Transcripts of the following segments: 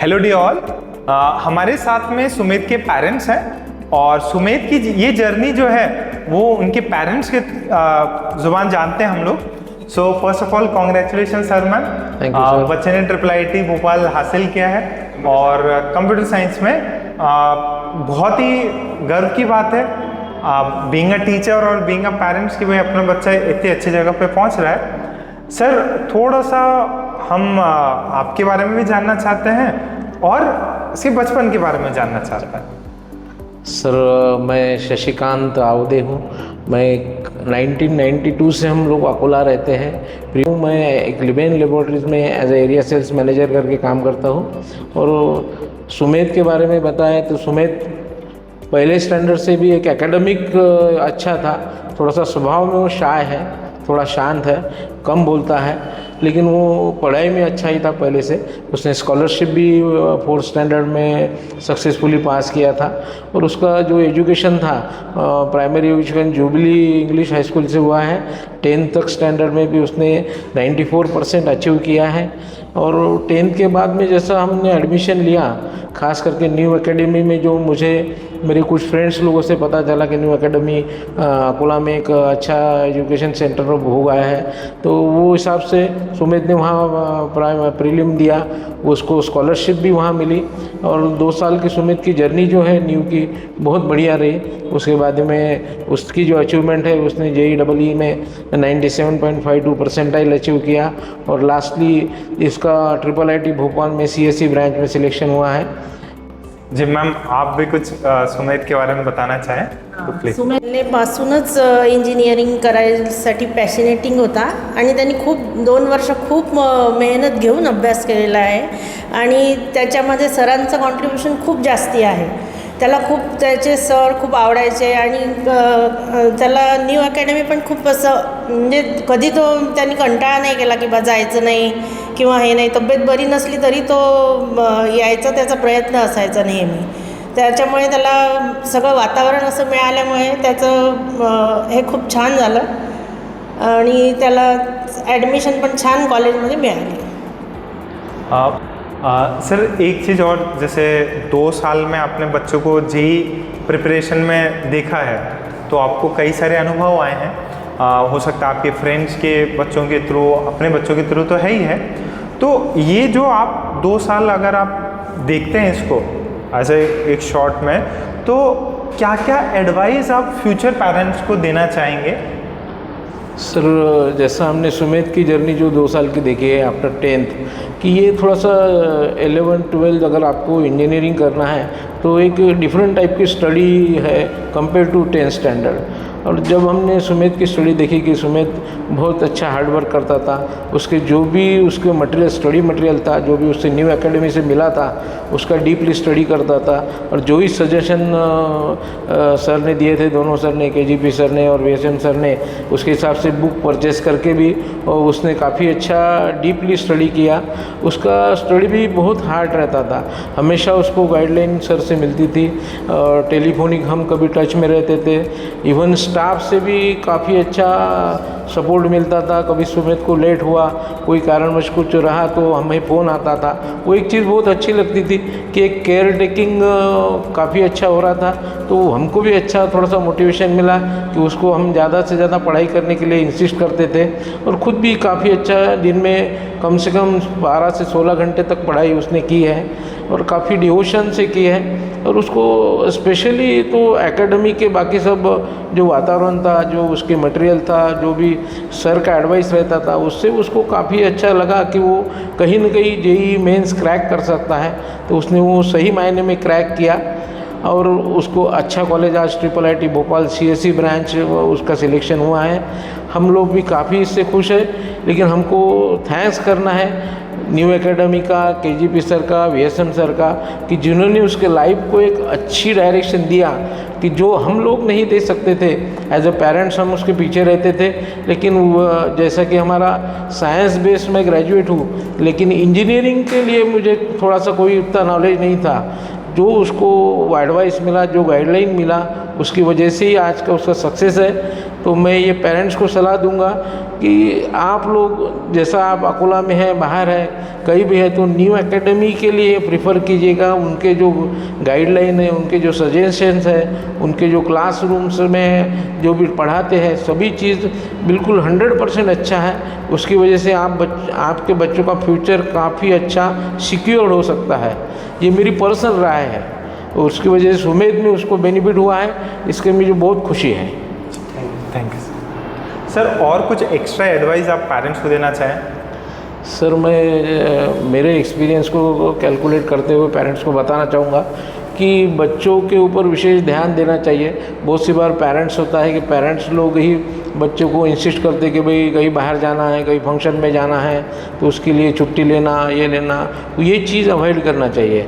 Hello D all. हमारे साथ में सुमित के पेरेंट्स हैं और सुमित की ये जर्नी जो है वो उनके पेरेंट्स के जुबान जानते हैं हम लोग। So first of all congratulation sir ma'am. बच्चे ने IIIT भोपाल हासिल किया है और कंप्यूटर साइंस में बहुत ही गर्व की बात है बीइंग अ टीचर और बीइंग अ पेरेंट्स कि भाई अपना बच्चा इतनी अच्छी जगह पे पहुंच रहा है। सर थोड़ा सा हम आपके बारे में भी जानना चाहते हैं और इसके बचपन के बारे में जानना चाहते हैं। सर मैं शशिकांत आवदे हूँ। मैं 1992 से हम लोग अकोला रहते हैं। मैं एक लिबेन लेबोरेटरीज में as a area sales manager करके काम करता हूँ। और सुमित के बारे में बताएं तो सुमित पहले स्टैंडर्ड से भी एक एकेडमिक अच्छा था। थोड़ा सा स्वभाव में वो शाय है, थोड़ा शांत है, कम बोलता है, लेकिन वो पढ़ाई में अच्छा ही था पहले से। उसने स्कॉलरशिप भी 4th स्टैंडर्ड में सक्सेसफुली पास किया था। और उसका जो एजुकेशन था primary education jubilee English high school से हुआ है। 10th तक स्टैंडर्ड में भी उसने 94% अचीव किया है। और 10th के बाद में जैसा हमने एडमिशन लिया, खास करके न्यू एकेडमी में, जो मुझे मेरे कुछ फ्रेंड्स लोगों से पता चला कि न्यू एकेडमी अकोला में एक अच्छा एजुकेशन सेंटर हो गया है, तो वो हिसाब से सुमित ने वहाँ प्रीलिम दिया, उसको स्कॉलरशिप भी वहाँ मिली। और 2 साल की सुमित की जर्नी जो है न्यू की बहुत बढ़िया रही। उसके बाद में उसकी जो अचीवमेंट है, उसने JEE में 97.52 परसेंटाइल अचीव किया। और लास्टली इसका IIIT भोपाल में CSE ब्रांच में सिलेक्शन हुआ है। जी मैम, आप भी कुछ सुमित के बारे में बताना चाहें तो प्लीज। सुमितने पासूनच इंजिनिअरिंग करायसाठी पॅशनेटिंग होता आणि त्यांनी 2 वर्ष खूप मेहनत घेऊन अभ्यास केलेला आहे आणि त्याच्यामध्ये सरांचं कॉन्ट्रीब्युशन खूप जास्ती आहे। त्याला खूप त्याचे सर खूप आवडायचे आणि त्याला न्यू अकॅडमी पण खूप असं म्हणजे कधी त्यांनी कंटाळा नाही केला की बा जायचं नाही किंवा हे नाही। तब्येत बरी नसली तरी तो यायचा, त्याचा प्रयत्न असायचा नेहमी। त्याच्यामुळे त्याला सगळं वातावरण असं मिळाल्यामुळे त्याचं हे खूप छान झालं आणि त्याला ॲडमिशन पण छान कॉलेजमध्ये मिळाली। सर एक चीज़ और, जैसे 2 साल में आपने बच्चों को JEE प्रिपरेशन में देखा है तो आपको कई सारे अनुभव आए हैं। हो सकता है आपके फ्रेंड्स के बच्चों के थ्रू, अपने बच्चों के थ्रू तो है ही है। तो ये जो आप 2 साल अगर आप देखते हैं इसको एज एक शॉर्ट में, तो क्या क्या एडवाइस आप फ्यूचर पेरेंट्स को देना चाहेंगे? सर जैसा हमने सुमित की जर्नी जो 2 साल की देखी है आफ्टर 10th, कि ये थोड़ा सा 11-12 अगर आपको इंजीनियरिंग करना है तो एक डिफरेंट टाइप की स्टडी है कंपेयर टू 10th स्टैंडर्ड। और जब हमने सुमित की स्टडी देखी कि सुमित बहुत अच्छा हार्ड वर्क करता था, उसके जो भी उसके मटेरियल, स्टडी मटेरियल था, जो भी उससे न्यू एकेडमी से मिला था, उसका डीपली स्टडी करता था। और जो ही सजेशन सर ने दिए थे, दोनों सर ने, KGP सर ने और VSM सर ने, उसके हिसाब से बुक परचेस करके भी और उसने काफ़ी अच्छा डीपली स्टडी किया। उसका स्टडी भी बहुत हार्ड रहता था, हमेशा उसको गाइडलाइन सर से मिलती थी। टेलीफोनिक हम कभी टच में रहते थे, इवन स्टाफ से भी काफ़ी अच्छा सपोर्ट मिलता था। कभी सुमित को लेट हुआ, कोई कारणवश कुछ रहा तो हमें फ़ोन आता था। वो एक चीज़ बहुत अच्छी लगती थी कि एक केयर टेकिंग काफ़ी अच्छा हो रहा था, तो हमको भी अच्छा थोड़ा सा मोटिवेशन मिला कि उसको हम ज़्यादा से ज़्यादा पढ़ाई करने के लिए इंसिस्ट करते थे। और ख़ुद भी काफ़ी अच्छा दिन में कम से कम 12 से 16 घंटे तक पढ़ाई उसने की है और काफ़ी डिवोशन से की है। और उसको स्पेशली तो एकेडमी के बाकी सब जो वातावरण था, जो उसके मटेरियल था, जो भी सर का एडवाइस रहता था, उससे उसको काफ़ी अच्छा लगा कि वो कहीं ना कहीं JEE मेंस क्रैक कर सकता है। तो उसने वो सही मायने में क्रैक किया और उसको अच्छा कॉलेज आज IIIT भोपाल CSE ब्रांच उसका सिलेक्शन हुआ है। हम लोग भी काफ़ी इससे खुश हैं, लेकिन हमको थैंक्स करना है न्यू एकेडमी का, KGP सर का, VSM सर का, कि जिन्होंने उसके लाइफ को एक अच्छी डायरेक्शन दिया कि जो हम लोग नहीं दे सकते थे। एज ए पेरेंट्स हम उसके पीछे रहते थे, लेकिन जैसा कि हमारा साइंस बेस में ग्रेजुएट हूँ, लेकिन इंजीनियरिंग के लिए मुझे थोड़ा सा कोई इतना नॉलेज नहीं था। जो उसको एडवाइस मिला, जो गाइडलाइन मिला, उसकी वजह से ही आज का उसका सक्सेस है। तो मैं ये पेरेंट्स को सलाह दूंगा कि आप लोग जैसा आप अकोला में है, बाहर है, कहीं भी है, तो न्यू एकेडमी के लिए प्रिफ़र कीजिएगा। उनके जो गाइडलाइन है, उनके जो सजेशंस है, उनके जो क्लासरूम्स में जो भी पढ़ाते हैं, सभी चीज़ बिल्कुल 100% अच्छा है। उसकी वजह से आपके बच्चों का फ्यूचर काफ़ी अच्छा सिक्योर हो सकता है। ये मेरी पर्सनल राय है। उसकी वजह से सुमेध में उसको बेनिफिट हुआ है, इसके मुझे बहुत खुशी है। Thank you sir. और कुछ एक्स्ट्रा एडवाइस आप पेरेंट्स को देना चाहें? सर, मैं मेरे एक्सपीरियंस को कैलकुलेट करते हुए पेरेंट्स को बताना चाहूँगा कि बच्चों के ऊपर विशेष ध्यान देना चाहिए। बहुत सी बार पेरेंट्स होता है कि पेरेंट्स लोग ही बच्चों को इंसिस्ट करते कि भाई कहीं बाहर जाना है, कहीं फंक्शन में जाना है, तो उसके लिए छुट्टी लेना, ये लेना, तो ये चीज़ अवॉइड करना चाहिए।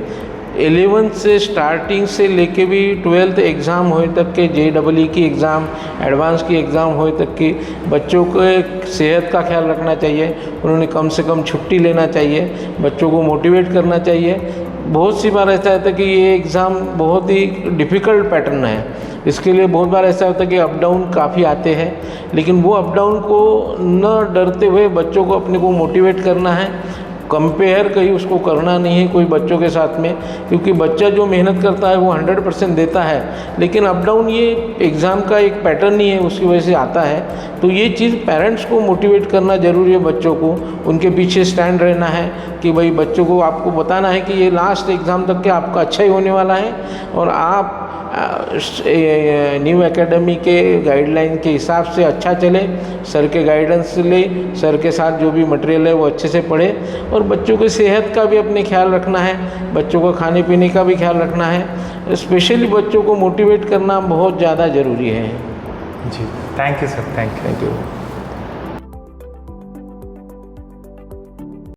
11th से स्टार्टिंग से लेके भी 12th एग्ज़ाम होए तक के, JEE की एग्ज़ाम, एडवांस की एग्ज़ाम होए तक की बच्चों को सेहत का ख्याल रखना चाहिए। उन्होंने कम से कम छुट्टी लेना चाहिए, बच्चों को मोटिवेट करना चाहिए। बहुत सी बार ऐसा होता है कि ये एग्ज़ाम बहुत ही डिफ़िकल्ट पैटर्न है, इसके लिए बहुत बार ऐसा होता है कि अप डाउन काफ़ी आते हैं, लेकिन वो अप डाउन को न डरते हुए बच्चों को अपने को मोटिवेट करना है। कंपेयर कहीं उसको करना नहीं है कोई बच्चों के साथ में, क्योंकि बच्चा जो मेहनत करता है वो 100% देता है, लेकिन अप डाउन ये एग्ज़ाम का एक पैटर्न ही है, उसकी वजह से आता है। तो ये चीज़ पेरेंट्स को मोटिवेट करना ज़रूरी है, बच्चों को उनके पीछे स्टैंड रहना है कि भाई बच्चों को आपको बताना है कि ये लास्ट एग्ज़ाम तक के आपका अच्छा ही होने वाला है, और आप न्यू एकेडमी के गाइडलाइन के हिसाब से अच्छा चले, सर के गाइडेंस ले, सर के साथ जो भी मटेरियल है वो अच्छे से पढ़े, और बच्चों की सेहत का भी अपने ख्याल रखना है, बच्चों को खाने पीने का भी ख्याल रखना है। स्पेशली बच्चों को मोटिवेट करना बहुत ज़्यादा ज़रूरी है। जी, thank you sir. Thank you.